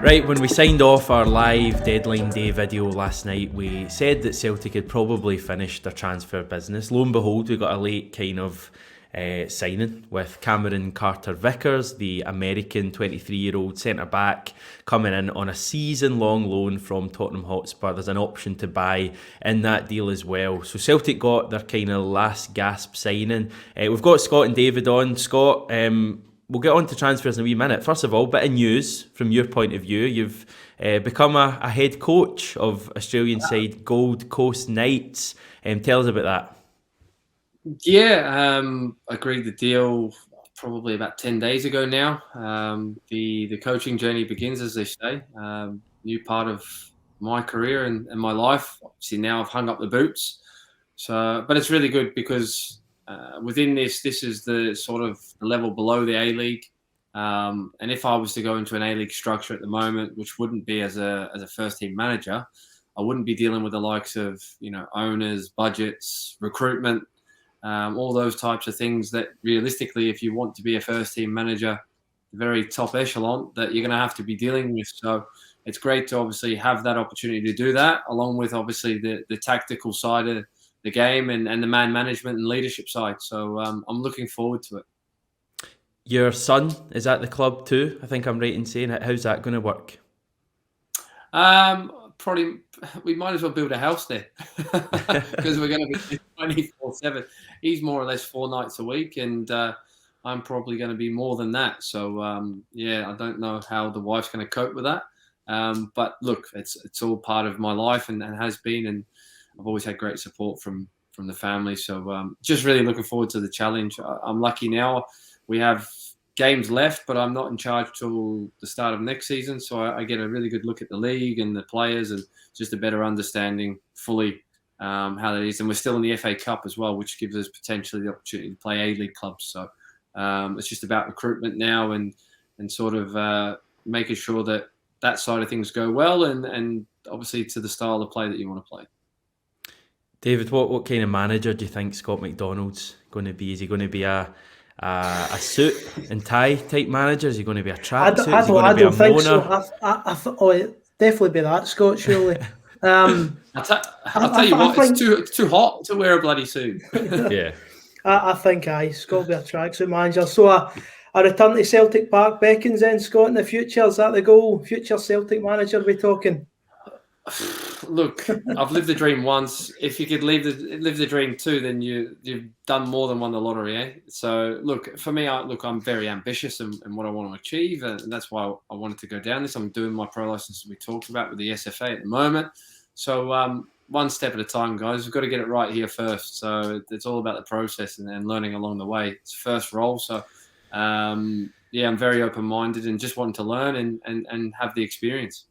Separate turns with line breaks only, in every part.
Right, when we signed off our live deadline day video last night, we said that Celtic had probably finished their transfer business. Lo and behold, we got a late kind of signing with Cameron Carter-Vickers, the American 23-year-old centre-back, coming in on a season-long loan from Tottenham Hotspur. There's an option to buy in that deal as well. So Celtic got their kind of last gasp signing. We've got Scott and David on. Scott, we'll get on to transfers in a wee minute. First of all, bit of news from your point of view. You've become a head coach of Australian side Gold Coast Knights. Tell us about that.
Yeah, agreed the deal probably about 10 days ago now. The coaching journey begins, as they say. New part of my career and my life. Obviously now I've hung up the boots. But it's really good because within this is the sort of the level below the A-League. And if I was to go into an A-League structure at the moment, which wouldn't be as a first-team manager, I wouldn't be dealing with the likes of, owners, budgets, recruitment, all those types of things that realistically, if you want to be a first-team manager, very top echelon, that you're going to have to be dealing with. So it's great to obviously have that opportunity to do that, along with obviously the tactical side of the game and the man management and leadership side. So I'm looking forward to it.
Your son is at the club too, I think I'm right in saying it. How's that going to work?
Probably we might as well build a house there because we're going to be 24/7. He's more or less 4 nights a week, and I'm probably going to be more than that. So I don't know how the wife's going to cope with that. But look, it's all part of my life and has been, and I've always had great support from the family. So just really looking forward to the challenge. I'm lucky now. We have games left, but I'm not in charge till the start of next season. So I get a really good look at the league and the players and just a better understanding fully how that is. And we're still in the FA Cup as well, which gives us potentially the opportunity to play A-League clubs. So it's just about recruitment now and sort of making sure that side of things go well and obviously to the style of play that you want to play.
David, what kind of manager do you think Scott McDonald's going to be? Is he going to be a suit and tie type manager? Is he going to be a tracksuit?
I don't think so. It'd definitely be that, Scott, surely.
I'll tell you what, it's too hot to wear a bloody suit.
Yeah.
I think Scott will be a tracksuit manager. So a return to Celtic Park beckons then, Scott, in the future. Is that the goal? Future Celtic manager we're talking?
Look, I've lived the dream once. If you could live the dream too, then you've done more than won the lottery, eh? So look, for me, I'm very ambitious in what I want to achieve, and that's why I wanted to go down this. I'm doing my pro license we talked about with the SFA at the moment. So one step at a time, guys. We've got to get it right here first. So it's all about the process and learning along the way. It's first role. So I'm very open-minded and just wanting to learn and have the experience.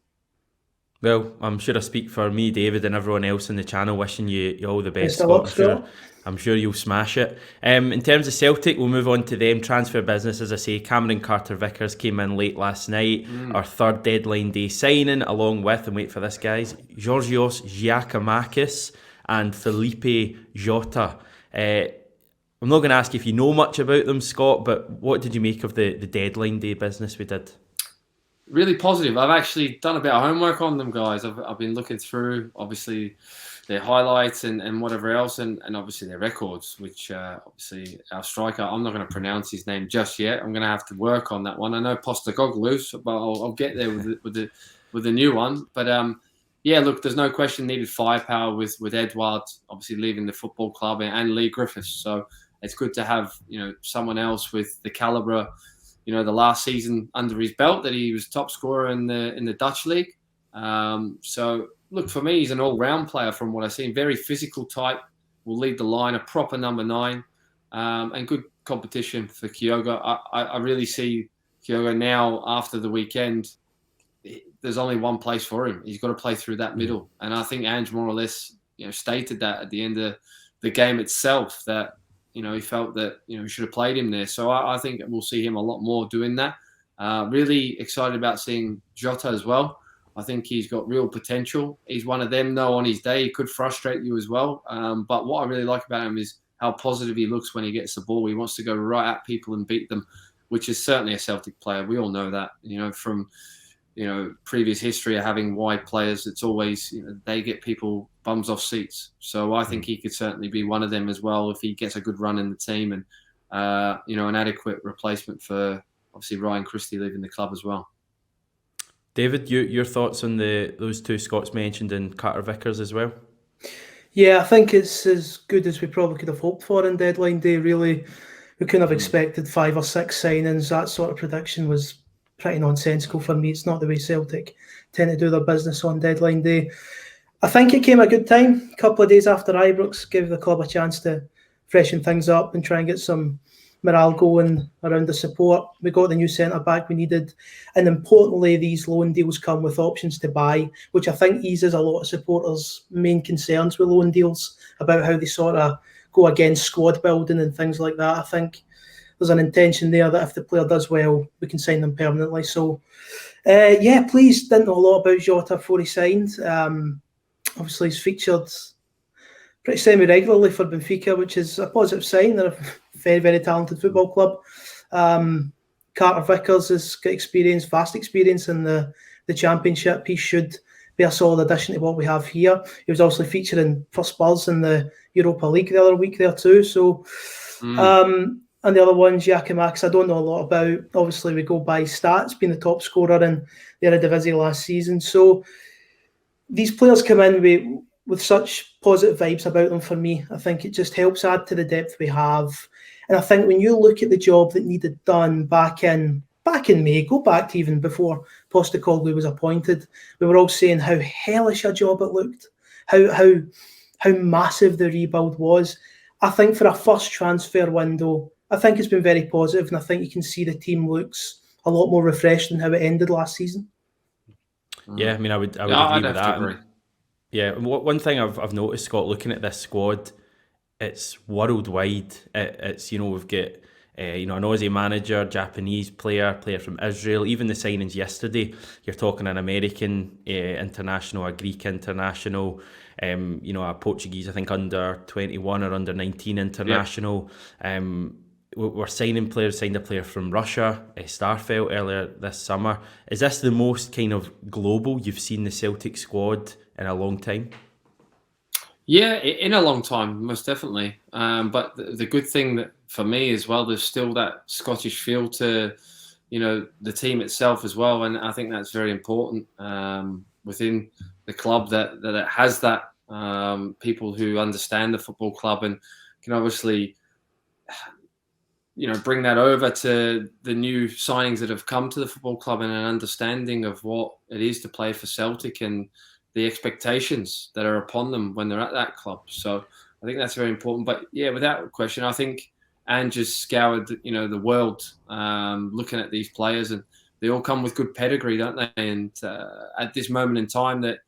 Well, I'm sure I speak for me, David, and everyone else on the channel wishing you all the best, Scott. I'm sure you'll smash it. In terms of Celtic, we'll move on to them. Transfer business, as I say, Cameron Carter-Vickers came in late last night. Our third deadline day signing, along with, and wait for this, guys, Georgios Giacomakis and Felipe Jota. I'm not going to ask if you know much about them, Scott, but what did you make of the deadline day business we did?
Really positive. I've actually done a bit of homework on them, guys. I've been looking through, obviously, their highlights and whatever else, and obviously their records, which obviously our striker, I'm not going to pronounce his name just yet. I'm going to have to work on that one. I know Postecoglou, but I'll get there with the new one. But look, there's no question needed firepower with Edouard, obviously leaving the football club, and Lee Griffiths. So it's good to have someone else with the calibre. The last season under his belt that he was top scorer in the Dutch league. So look, for me, he's an all-round player from what I've seen. Very physical type, will lead the line, a proper number 9, and good competition for Kyogo. I really see Kyogo now after the weekend. There's only one place for him. He's got to play through that middle, and I think Ange more or less stated that at the end of the game itself that. He felt that, he should have played him there. So I think we'll see him a lot more doing that. Really excited about seeing Jota as well. I think he's got real potential. He's one of them, though, on his day. He could frustrate you as well. But what I really like about him is how positive he looks when he gets the ball. He wants to go right at people and beat them, which is certainly a Celtic player. We all know that, from previous history of having wide players. It's always, they get people bums off seats. So I think he could certainly be one of them as well if he gets a good run in the team and, an adequate replacement for obviously Ryan Christie leaving the club as well.
David, your thoughts on those two Scots mentioned and Carter-Vickers as well?
Yeah, I think it's as good as we probably could have hoped for on deadline day, really. We couldn't have expected 5 or 6 signings. That sort of prediction was pretty nonsensical for me. It's not the way Celtic tend to do their business on deadline day. I think it came at a good time. A couple of days after Ibrox, gave the club a chance to freshen things up and try and get some morale going around the support. We got the new centre-back we needed. And importantly, these loan deals come with options to buy, which I think eases a lot of supporters' main concerns with loan deals about how they sort of go against squad building and things like that. I think there's an intention there that if the player does well, we can sign them permanently. So, pleased. Didn't know a lot about Jota before he signed. Obviously, he's featured pretty semi-regularly for Benfica, which is a positive sign. They're a very, very talented football club. Carter-Vickers has got vast experience in the Championship. He should be a solid addition to what we have here. He was also featuring for Spurs in the Europa League the other week there too. So, and the other one, Giacomakis, I don't know a lot about. Obviously, we go by stats, being the top scorer in the Eredivisie last season. So these players come in with such positive vibes about them for me. I think it just helps add to the depth we have. And I think when you look at the job that needed done back in May, go back to even before Postecoglou was appointed, we were all saying how hellish a job it looked, how massive the rebuild was. I think for a first transfer window, I think it's been very positive, and I think you can see the team looks a lot more refreshed than how it ended last season.
Yeah, I mean, I would agree with that. Agree. Yeah, one thing I've noticed, Scott, looking at this squad, it's worldwide. It's we've got an Aussie manager, Japanese player from Israel. Even the signings yesterday, you're talking an American international, a Greek international, a Portuguese, I think under 21 or under 19 international. Yep. We're signing players. Signed a player from Russia, Starfelt, earlier this summer. Is this the most kind of global you've seen the Celtic squad in a long time?
Yeah, in a long time, most definitely. But the good thing that for me as well, there's still that Scottish feel to, the team itself as well, and I think that's very important within the club that it has that people who understand the football club and can obviously, bring that over to the new signings that have come to the football club and an understanding of what it is to play for Celtic and the expectations that are upon them when they're at that club. So I think that's very important. But yeah, without question, I think Ange has scoured, the world looking at these players, and they all come with good pedigree, don't they? And at this moment in time, that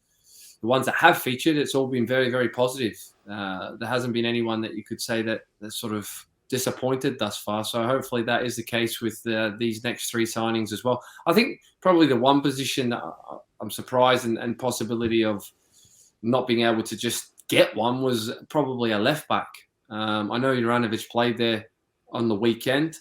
the ones that have featured, it's all been very, very positive. There hasn't been anyone that you could say that's sort of disappointed thus far. So hopefully that is the case with these next 3 signings as well. I think probably the one position that I'm surprised and possibility of not being able to just get one was probably a left back. I know Juranovic played there on the weekend,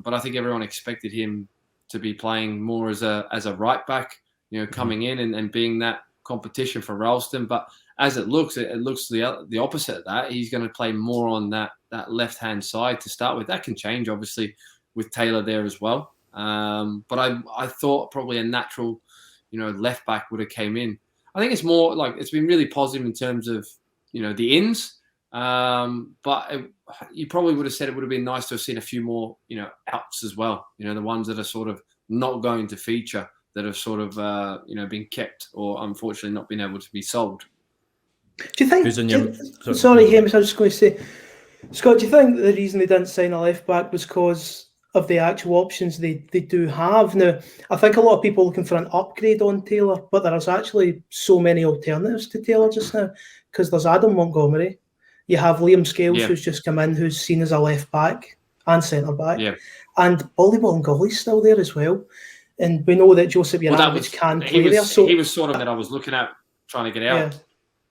but I think everyone expected him to be playing more as a right back, coming in and being that competition for Ralston. But as it looks the opposite of that. He's going to play more on that left-hand side to start with. That can change, obviously, with Taylor there as well. But I thought probably a natural, left back would have came in. I think it's more like it's been really positive in terms of, the ins. But you probably would have said it would have been nice to have seen a few more, outs as well. The ones that are sort of not going to feature, that have sort of, been kept or unfortunately not been able to be sold.
Do you think? Sorry, Hamish, I was just going to say, Scott, do you think the reason they didn't sign a left back was because of the actual options they do have? Now, I think a lot of people are looking for an upgrade on Taylor, but there's actually so many alternatives to Taylor just now, because there's Adam Montgomery, you have Liam Scales, who's just come in, who's seen as a left back and centre back, and Ollie Bolingoli's still there as well. And we know that Joseph Juranovic can play there. So
he was sort of that I was looking at trying to get out.
Yeah.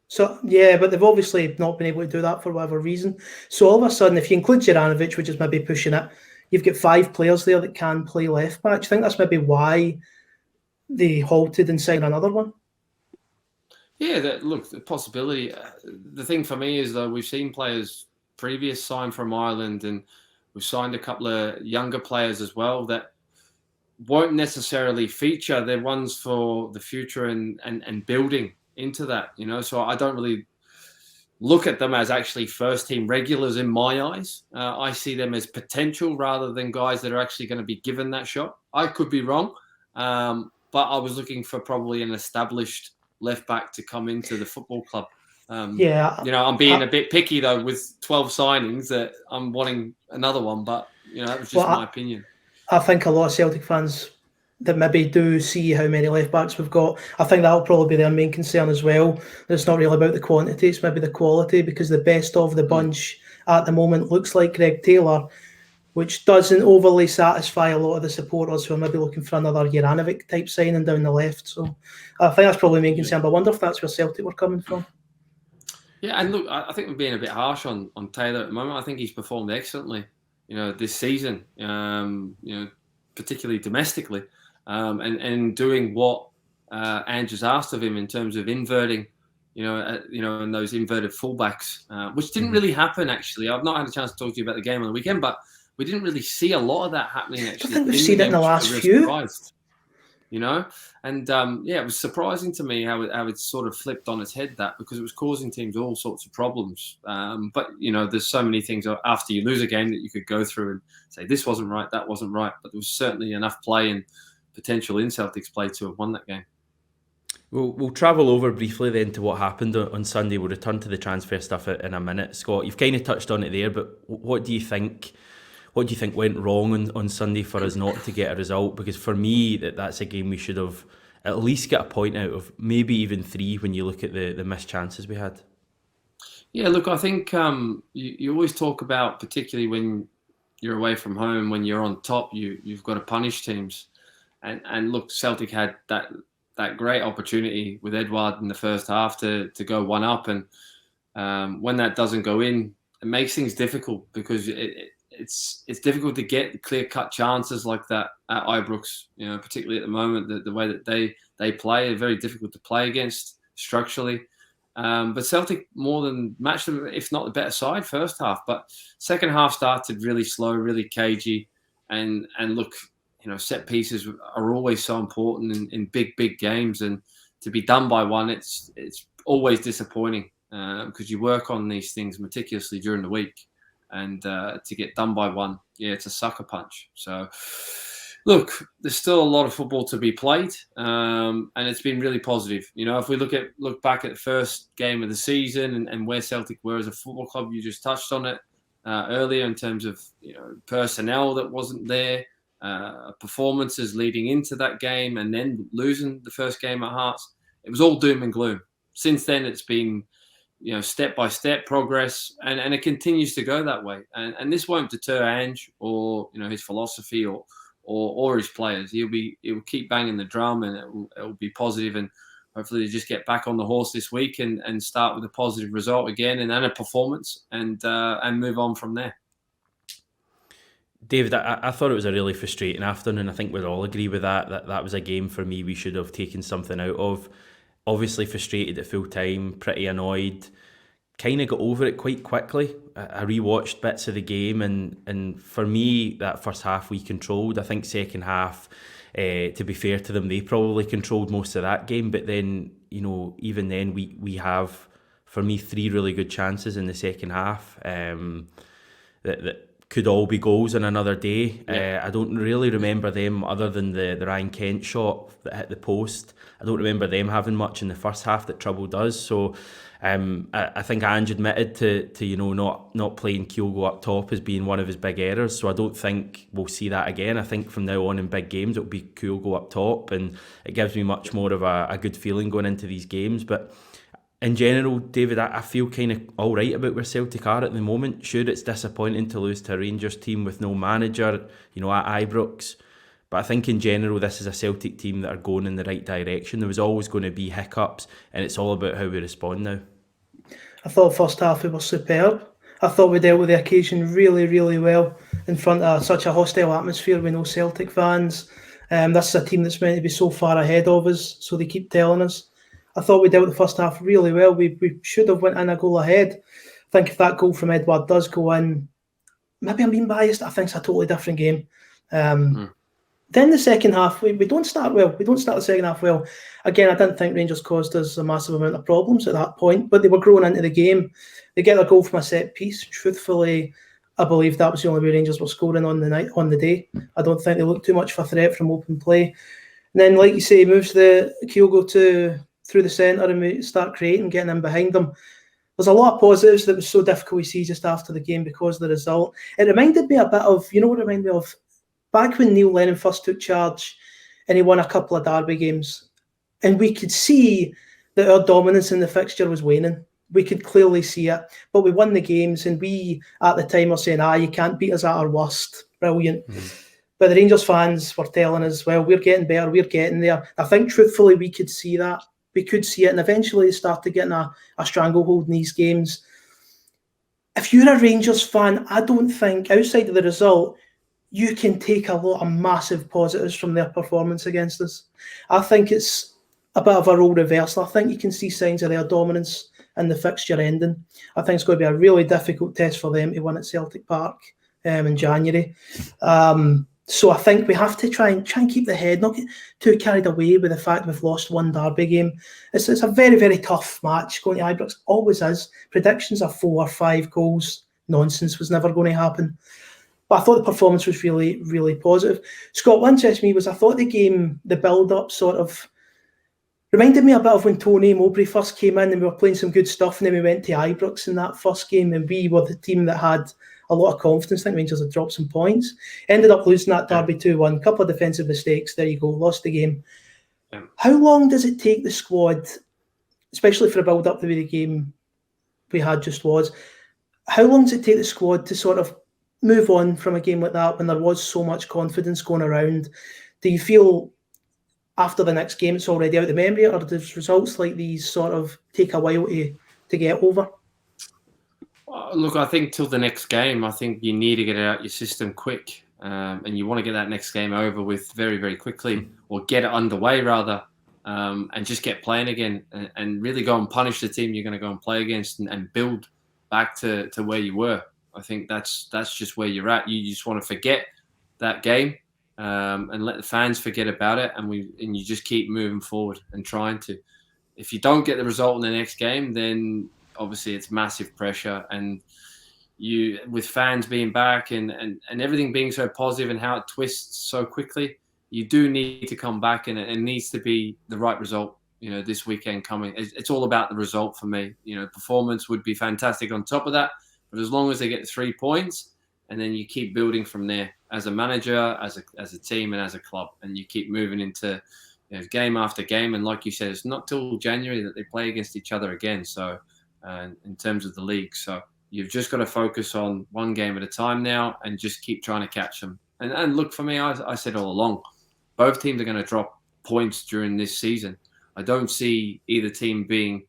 So, but they've obviously not been able to do that for whatever reason. So all of a sudden, if you include Juranovic, which is maybe pushing it, you've got 5 players there that can play left back. Do you think that's maybe why they halted and signed another one.
Yeah, the possibility. The thing for me is, though, we've seen players previous sign from Ireland, and we've signed a couple of younger players as well that won't necessarily feature. They're ones for the future and building into that, So I don't really look at them as actually first team regulars in my eyes. I see them as potential rather than guys that are actually going to be given that shot. I could be wrong, but I was looking for probably an established left back to come into the football club. I'm being a bit picky though with 12 signings that I'm wanting another one, but that was just my opinion.
I think a lot of Celtic fans that maybe do see how many left backs we've got, I think that'll probably be their main concern as well. It's not really about the quantity, it's maybe the quality, because the best of the bunch at the moment looks like Greg Taylor, which doesn't overly satisfy a lot of the supporters who are maybe looking for another Juranovic type signing down the left. So I think that's probably the main concern, but I wonder if that's where Celtic were coming from.
Yeah, and look, I think we're being a bit harsh on Taylor at the moment. I think he's performed excellently, this season, particularly domestically. And doing what Ange has asked of him in terms of inverting, and those inverted fullbacks, which didn't really happen actually. I've not had a chance to talk to you about the game on the weekend, but we didn't really see a lot of that happening actually.
I think we've seen it in the last few.
And it was surprising to me how it sort of flipped on its head, that because it was causing teams all sorts of problems. But there's so many things after you lose a game that you could go through and say this wasn't right, that wasn't right. But there was certainly enough play and potential in Celtic's play to have won that game.
We'll travel over briefly then to what happened on Sunday. We'll return to the transfer stuff in a minute. Scott, you've kind of touched on it there, but what do you think went wrong on Sunday for us not to get a result? Because for me, that's a game we should have at least got a point out of, maybe even 3 when you look at the missed chances we had.
Yeah, look, I think you always talk about, particularly when you're away from home, when you're on top, you've got to punish teams. And look, Celtic had that great opportunity with Edouard in the first half to go 1-up, and when that doesn't go in, it makes things difficult, because it's difficult to get clear-cut chances like that at Ibrox. Particularly at the moment, the way that they play are very difficult to play against structurally. But Celtic more than matched them, if not the better side, first half. But second half started really slow, really cagey, and look. Set pieces are always so important in big games, and to be done by one, it's always disappointing, because you work on these things meticulously during the week, and to get done by one, it's a sucker punch. So, look, there's still a lot of football to be played, and it's been really positive. If we look back at the first game of the season and where Celtic were as a football club, you just touched on it earlier in terms of personnel that wasn't there. Performances leading into that game, and then losing the first game at Hearts, it was all doom and gloom. Since then, it's been step by step progress, and it continues to go that way. And this won't deter Ange or his philosophy or his players. He'll keep banging the drum, and it will be positive, and hopefully they just get back on the horse this week and start with a positive result again, and then a performance, and move on from there.
David, I thought it was a really frustrating afternoon. I think we'd all agree with that was a game for me we should have taken something out of. Obviously frustrated at full time, pretty annoyed. Kind of got over it quite quickly. I rewatched bits of the game, and for me, that first half we controlled. I think second half, to be fair to them, they probably controlled most of that game. But then, even then, we have, for me, 3 really good chances in the second half that could all be goals on another day. Yeah. I don't really remember them, other than the Ryan Kent shot that hit the post. I don't remember them having much in the first half that troubled us. So I think Ange admitted to not playing Kyogo up top as being one of his big errors. So I don't think we'll see that again. I think from now on in big games it'll be Kyogo up top, and it gives me much more of a good feeling going into these games. But in general, David, I feel kind of all right about where Celtic are at the moment. Sure, it's disappointing to lose to a Rangers team with no manager, at Ibrox. But I think in general, this is a Celtic team that are going in the right direction. There was always going to be hiccups, and it's all about how we respond now.
I thought first half we were superb. I thought we dealt with the occasion really, really well in front of such a hostile atmosphere with no Celtic fans. This is a team that's meant to be so far ahead of us, so they keep telling us. I thought we dealt the first half really well. We should have went in a goal ahead. I think if that goal from Edward does go in, maybe I'm being biased, I think it's a totally different game. Then the second half, we don't start well. We don't start the second half well. Again, I didn't think Rangers caused us a massive amount of problems at that point, but they were growing into the game. They get a goal from a set piece. Truthfully, I believe that was the only way Rangers were scoring on the day. I don't think they looked too much for a threat from open play. And then, like you say, moves the Kyogo through the centre and we start creating, getting in behind them. There's a lot of positives that was so difficult to see just after the game because of the result. It reminded me a bit of, you know what it reminded me of? Back when Neil Lennon first took charge and he won a couple of derby games, and we could see that our dominance in the fixture was waning. We could clearly see it, but we won the games, and we at the time were saying, you can't beat us at our worst. Brilliant. But the Rangers fans were telling us, well, we're getting better, we're getting there. I think truthfully we could see that. We could see it, and eventually they started getting a stranglehold in these games. If you're a Rangers fan, I don't think, outside of the result, you can take a lot of massive positives from their performance against us. I think it's a bit of a role reversal. I think you can see signs of their dominance in the fixture ending. I think it's going to be a really difficult test for them to win at Celtic Park in January. So I think we have to try and keep the head, not get too carried away with the fact we've lost one derby game. It's a very, very tough match going to Ibrox. Always is. Predictions are 4 or 5 goals. Nonsense was never going to happen. But I thought the performance was really, really positive. Scott, what interests me was I thought the game, the build-up sort of reminded me a bit of when Tony Mowbray first came in and we were playing some good stuff, and then we went to Ibrox in that first game and we were the team that had a lot of confidence. I think Rangers had dropped some points. Ended up losing that derby 2-1. A couple of defensive mistakes. There you go. Lost the game. Yeah. How long does it take the squad, especially for a build-up the way the game we had just was, how long does it take the squad to sort of move on from a game like that when there was so much confidence going around? Do you feel after the next game it's already out of the memory, or does results like these sort of take a while to get over?
Look, I think till the next game, I think you need to get it out your system quick, and you want to get that next game over with very, very quickly, or get it underway rather, and just get playing again, and really go and punish the team you're going to go and play against, and build back to where you were. I think that's just where you're at. You just want to forget that game, and let the fans forget about it, and you just keep moving forward and trying to. If you don't get the result in the next game, then obviously it's massive pressure, and you, with fans being back and everything being so positive and how it twists so quickly, you do need to come back, and it needs to be the right result. This weekend coming, it's all about the result for me. Performance would be fantastic on top of that. But as long as they get 3 points, and then you keep building from there as a manager, as a team, and as a club, and you keep moving into game after game. And like you said, it's not till January that they play against each other again. So in terms of the league, so you've just got to focus on one game at a time now, and just keep trying to catch them. And look, for me, I said all along, both teams are going to drop points during this season. I don't see either team being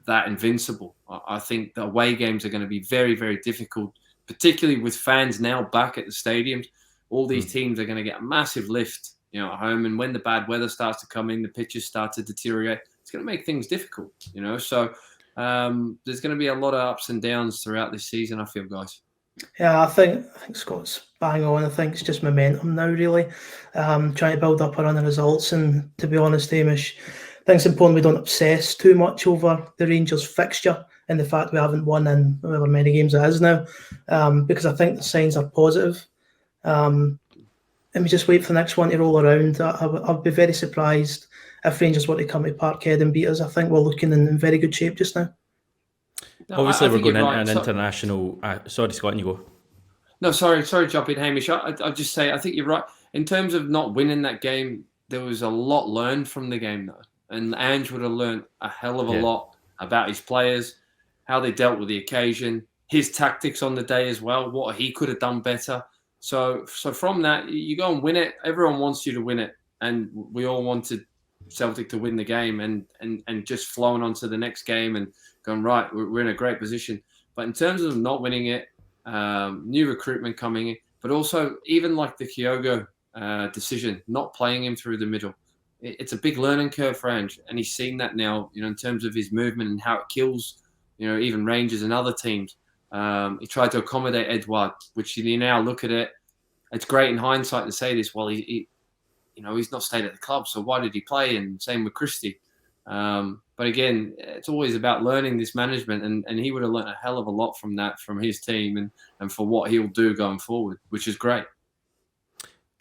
that invincible. I think the away games are going to be very, very difficult, particularly with fans now back at the stadiums. All these teams are going to get a massive lift, at home. And when the bad weather starts to come in, the pitches start to deteriorate. It's going to make things difficult, So there's going to be a lot of ups and downs throughout this season, I feel, guys.
Yeah, I think Scott's bang on. I think it's just momentum now, really. Trying to build up around the results. And to be honest, Hamish, I think it's important we don't obsess too much over the Rangers fixture and the fact we haven't won in however many games it is now, because I think the signs are positive. And we just wait for the next one to roll around. I'll be very surprised if Rangers were to come to Parkhead and beat us. I think we're looking in very good shape just now.
No, obviously, we're going into an international... sorry, Scott, you go.
No, sorry to jump in, Hamish. I'll just say, I think you're right. In terms of not winning that game, there was a lot learned from the game, though. And Ange would have learned a hell of a lot about his players, how they dealt with the occasion, his tactics on the day as well, what he could have done better. So from that, you go and win it. Everyone wants you to win it. And we all wanted Celtic to win the game, and just flowing on to the next game and going, right, we're in a great position. But in terms of not winning it, new recruitment coming in, but also even like the Kyogo decision, not playing him through the middle. It's a big learning curve for Ange, and he's seen that now, in terms of his movement and how it kills, even Rangers and other teams. He tried to accommodate Edouard, which you now look at it. It's great in hindsight to say this. Well, he's not stayed at the club, so why did he play? And same with Christie. But again, it's always about learning this management, and he would have learned a hell of a lot from that, from his team, and for what he'll do going forward, which is great.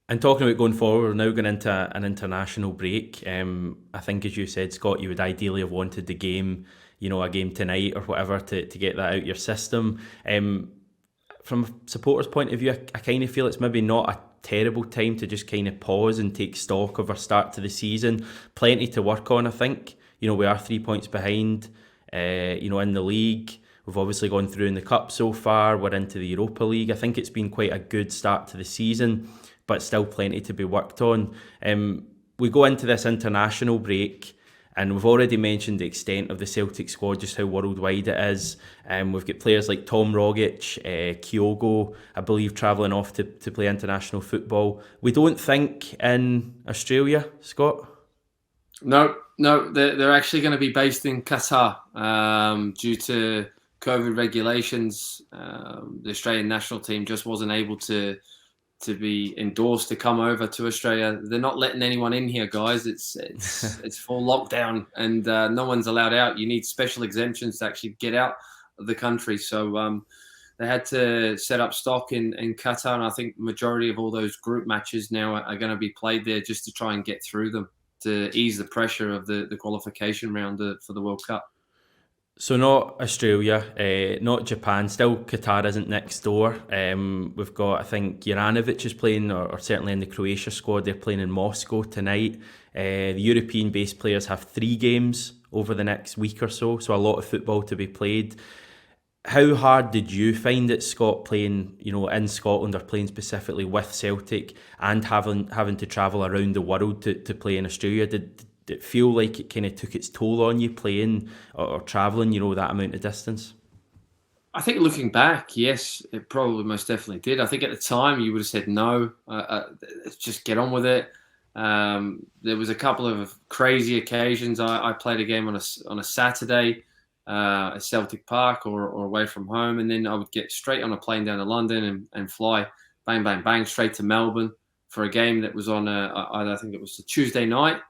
And talking about going forward, we're now going into an international break. I think, as you said, Scott, you would ideally have wanted the game, a game tonight or whatever to get that out your system. From a supporter's point of view, I kind of feel it's maybe not a terrible time to just kind of pause and take stock of our start to the season. Plenty to work on, I think. We are 3 points behind, in the league. We've obviously gone through in the Cup so far. We're into the Europa League. I think it's been quite a good start to the season, but still plenty to be worked on. We go into this international break, and we've already mentioned the extent of the Celtic squad, just how worldwide it is. We've got players like Tom Rogic, Kyogo, I believe, travelling off to play international football. We don't think in Australia, Scott?
No, they're actually going to be based in Qatar due to COVID regulations. The Australian national team just wasn't able to be endorsed to come over to Australia. They're not letting anyone in here, guys. It's full lockdown, and no one's allowed out. You need special exemptions to actually get out of the country. So they had to set up stock in Qatar, and I think the majority of all those group matches now are going to be played there just to try and get through them, to ease the pressure of the qualification round for the World Cup.
So not Australia, not Japan, still Qatar isn't next door. We've got, I think, Juranovic is playing, or certainly in the Croatia squad, they're playing in Moscow tonight. The European-based players have 3 games over the next week or so a lot of football to be played. How hard did you find it, Scott, playing, in Scotland, or playing specifically with Celtic, and having to travel around the world to play in Australia? Did it feel like it kind of took its toll on you playing or travelling, that amount of distance?
I think looking back, yes, it probably most definitely did. I think at the time you would have said no, just get on with it. There was a couple of crazy occasions. I played a game on a Saturday at Celtic Park or away from home, and then I would get straight on a plane down to London and fly bang, bang, bang straight to Melbourne for a game that was on I think it was a Tuesday night.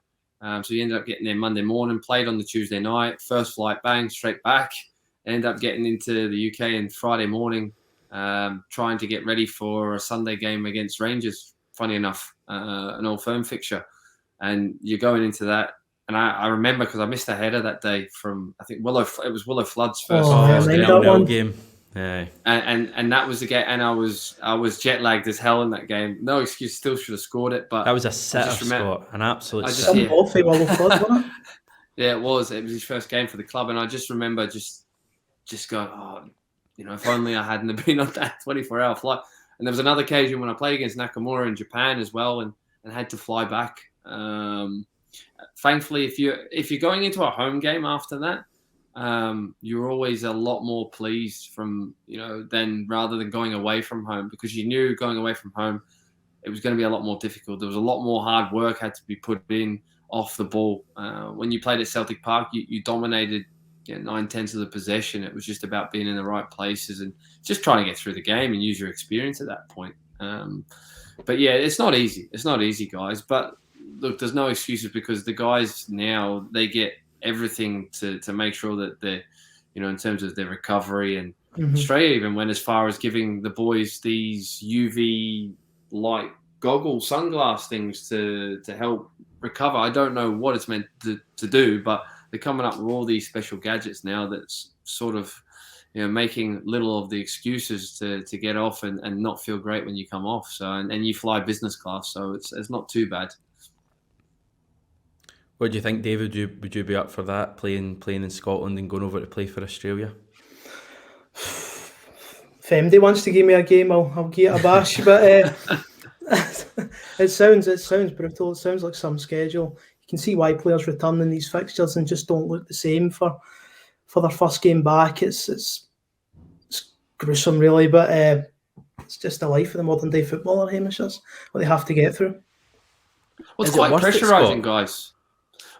So you ended up getting there Monday morning, played on the Tuesday night, first flight, bang, straight back. Ended up getting into the UK on Friday morning, trying to get ready for a Sunday game against Rangers, funny enough, an Old Firm fixture. And you're going into that. And I remember, because I missed a header that day from, I think, it was Willow Flood's first
game. Yeah.
And that was the game, and I was jet lagged as hell in that game. No excuse, still should have scored it, but
that was a sitter, Scott, an absolute
sitter.
Yeah, it was his first game for the club, and I just remember just going, if only I hadn't been on that 24-hour flight. And there was another occasion when I played against Nakamura in Japan as well, and had to fly back. Thankfully, if you're going into a home game after that, you're always a lot more pleased than rather than going away from home, because you knew going away from home it was going to be a lot more difficult. There was a lot more hard work had to be put in off the ball. When you played at Celtic Park, you dominated 9/10 of the possession. It was just about being in the right places and just trying to get through the game and use your experience at that point. But yeah, it's not easy. It's not easy, guys. But look, there's no excuses, because the guys now, they get everything to make sure that they're, in terms of their recovery. And Australia even went as far as giving the boys these UV light goggle sunglass things to help recover. I don't know what it's meant to do, but they're coming up with all these special gadgets now that's sort of, making little of the excuses to get off and not feel great when you come off. So, and you fly business class, so it's not too bad.
What do you think, David? Would you be up for that, playing in Scotland and going over to play for Australia?
If MD wants to give me a game, I'll give it a bash. But it sounds brutal. It sounds like some schedule. You can see why players return in these fixtures and just don't look the same for their first game back. It's gruesome, really. But it's just the life of the modern day footballer, Hamish. That's what they have to get through.
Well, it's
Is it
quite
worth it,
pressurising,
Scott?
guys.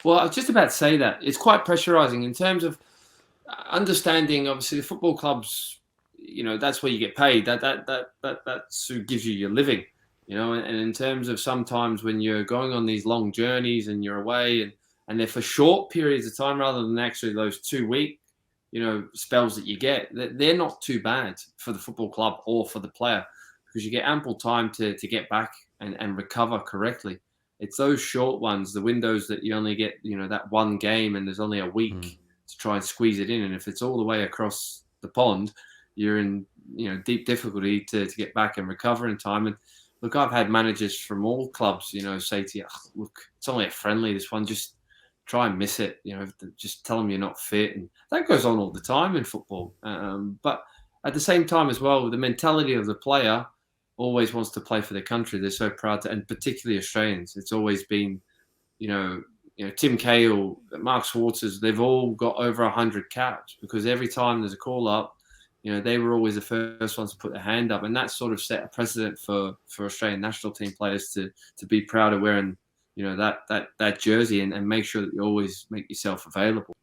Well, I was just about to say that. It's quite pressurising in terms of understanding, obviously, the football clubs, that's where you get paid. That's who gives you your living, and in terms of sometimes when you're going on these long journeys and you're away and they're for short periods of time rather than actually those 2 week, spells that you get, they're not too bad for the football club or for the player because you get ample time to get back and recover correctly. It's those short ones, the windows that you only get, that one game and there's only a week to try and squeeze it in. And if it's all the way across the pond, you're in, deep difficulty to get back and recover in time. And look, I've had managers from all clubs, say to you, look, it's only a friendly, this one, just try and miss it, just tell them you're not fit. And that goes on all the time in football. But at the same time as well, the mentality of the player always wants to play for their country. They're so proud to, and particularly Australians. It's always been, Tim Cahill, Mark Schwartz's, they've all got over 100 caps because every time there's a call up, they were always the first ones to put their hand up. And that sort of set a precedent for Australian national team players to be proud of wearing, that jersey and make sure that you always make yourself available.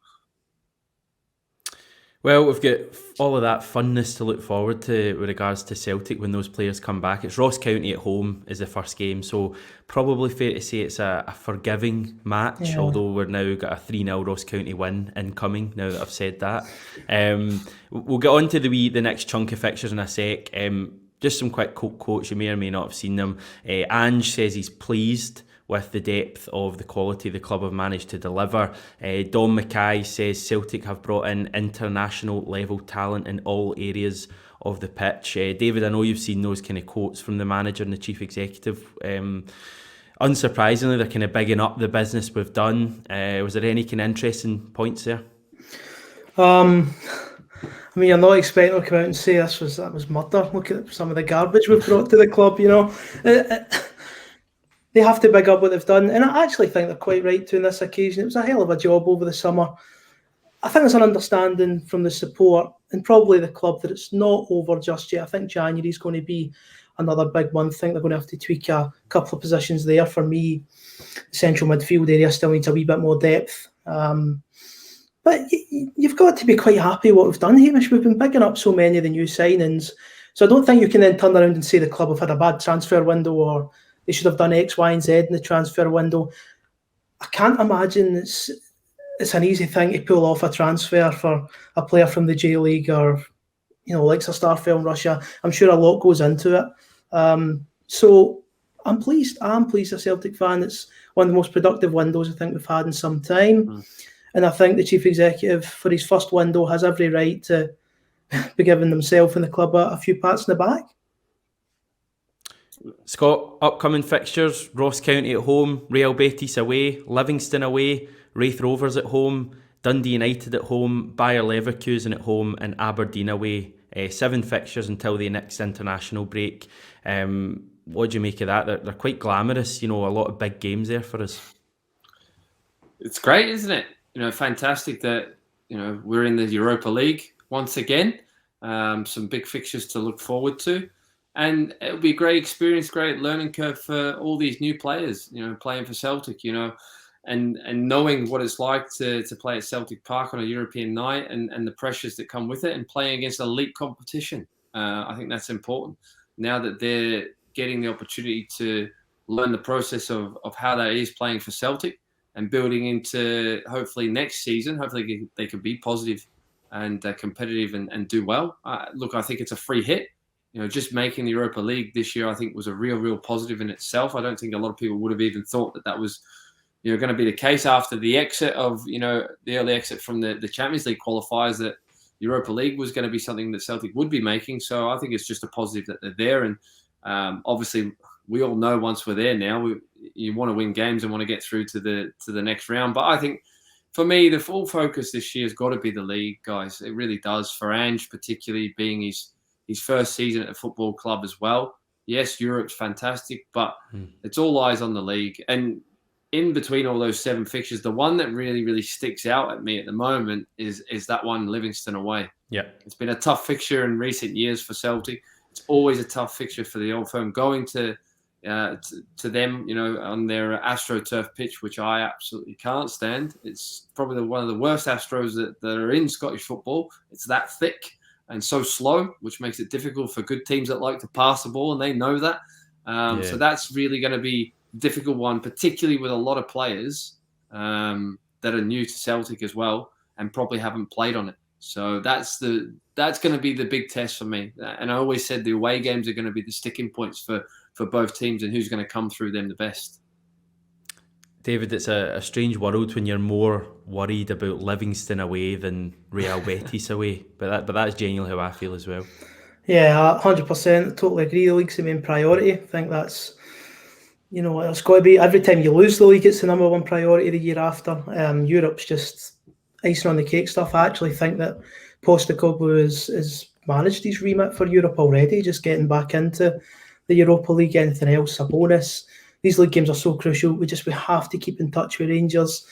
Well, we've got all of that funness to look forward to with regards to Celtic when those players come back. It's Ross County at home is the first game, so probably fair to say it's a forgiving match, although we're now got a 3-0 Ross County win incoming, now that I've said that. We'll get on to the next chunk of fixtures in a sec. Just some quick quotes, you may or may not have seen them. Ange says he's pleased with the depth of the quality the club have managed to deliver. Don Mackay says Celtic have brought in international level talent in all areas of the pitch. David, I know you've seen those kind of quotes from the manager and the chief executive. Unsurprisingly, they're kind of bigging up the business we've done. Was there any kind of interesting points there?
I mean, you're not expecting to come out and say that was murder. Look at some of the garbage we've brought to the club, They have to big up what they've done, and I actually think they're quite right to on this occasion. It was a hell of a job over the summer. I think there's an understanding from the support and probably the club that it's not over just yet. I think January is going to be another big month. I think they're going to have to tweak a couple of positions there. For me, the central midfield area still needs a wee bit more depth. But you've got to be quite happy what we've done, Hamish. We've been bigging up so many of the new signings. So I don't think you can then turn around and say the club have had a bad transfer window or they should have done X, Y, and Z in the transfer window. I can't imagine it's an easy thing to pull off a transfer for a player from the J League or, like Starfell in Russia. I'm sure a lot goes into it. So I'm pleased. I'm pleased as a Celtic fan. It's one of the most productive windows I think we've had in some time. And I think the chief executive, for his first window, has every right to be giving himself and the club a few pats in the back.
Scott, upcoming fixtures: Ross County at home, Real Betis away, Livingston away, Wraith Rovers at home, Dundee United at home, Bayer Leverkusen at home and Aberdeen away. 7 fixtures until the next international break. What do you make of that? They're quite glamorous, a lot of big games there for us.
It's great, isn't it? Fantastic that, we're in the Europa League once again. Some big fixtures to look forward to. And it'll be a great experience, great learning curve for all these new players, playing for Celtic, and knowing what it's like to play at Celtic Park on a European night and the pressures that come with it and playing against elite competition. I think that's important. Now that they're getting the opportunity to learn the process of how that is playing for Celtic and building into hopefully next season, hopefully they can be positive and competitive and do well. Look, I think it's a free hit. Just making the Europa League this year, I think, was a real positive in itself. I don't think a lot of people would have even thought that was, going to be the case after the exit of, the early exit from the Champions League qualifiers, that Europa League was going to be something that Celtic would be making. So I think it's just a positive that they're there. And obviously, we all know once we're there now, you want to win games and want to get through to the next round. But I think, for me, the full focus this year has got to be the league, guys. It really does. For Ange, particularly being his first season at a football club as well. Yes, Europe's fantastic, but it's all eyes on the league. And in between all those 7 fixtures, the one that really sticks out at me at the moment is that one Livingston away.
Yeah,
it's been a tough fixture in recent years for Celtic. It's always a tough fixture for the Old Firm going to them, on their AstroTurf pitch, which I absolutely can't stand. It's probably one of the worst Astros that are in Scottish football. It's that thick and so slow, which makes it difficult for good teams that like to pass the ball, and they know that. So that's really going to be a difficult one, particularly with a lot of players that are new to Celtic as well and probably haven't played on it. So that's going to be the big test for me. And I always said the away games are going to be the sticking points for both teams and who's going to come through them the best.
David, it's a strange world when you're more worried about Livingston away than Real Betis away. But that's genuinely how I feel as well.
Yeah, 100%. Totally agree. The league's the main priority. I think that's, it's got to be, every time you lose the league, it's the number one priority the year after. Europe's just icing on the cake stuff. I actually think that Postecoglou has managed his remit for Europe already, just getting back into the Europa League. Anything else, a bonus. These league games are so crucial. We have to keep in touch with Rangers.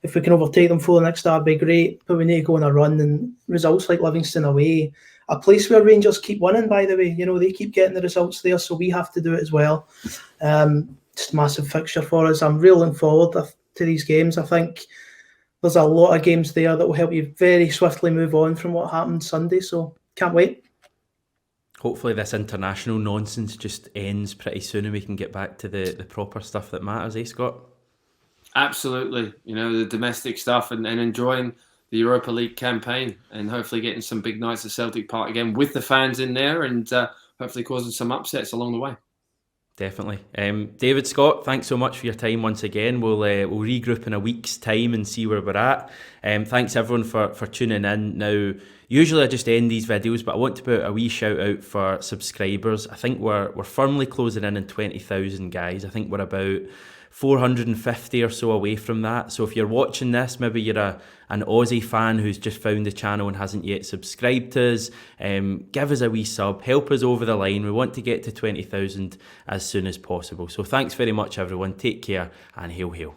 If we can overtake them for the next derby, great. But we need to go on a run, and results like Livingston away, a place where Rangers keep winning, by the way. They keep getting the results there, so we have to do it as well. Just a massive fixture for us. I'm really looking forward to these games. I think there's a lot of games there that will help you very swiftly move on from what happened Sunday, so can't wait.
Hopefully this international nonsense just ends pretty soon and we can get back to the proper stuff that matters, Scott?
Absolutely. The domestic stuff and enjoying the Europa League campaign and hopefully getting some big nights at Celtic Park again with the fans in there and hopefully causing some upsets along the way.
Definitely. David, Scott, thanks so much for your time once again. We'll regroup in a week's time and see where we're at. Thanks everyone for tuning in. Now, usually I just end these videos, but I want to put a wee shout out for subscribers. I think we're firmly closing in 20,000 guys. I think we're about 450 or so away from that. So if you're watching this, maybe you're an Aussie fan who's just found the channel and hasn't yet subscribed to us, give us a wee sub, help us over the line. We want to get to 20,000 as soon as possible. So thanks very much everyone, take care and hail hail.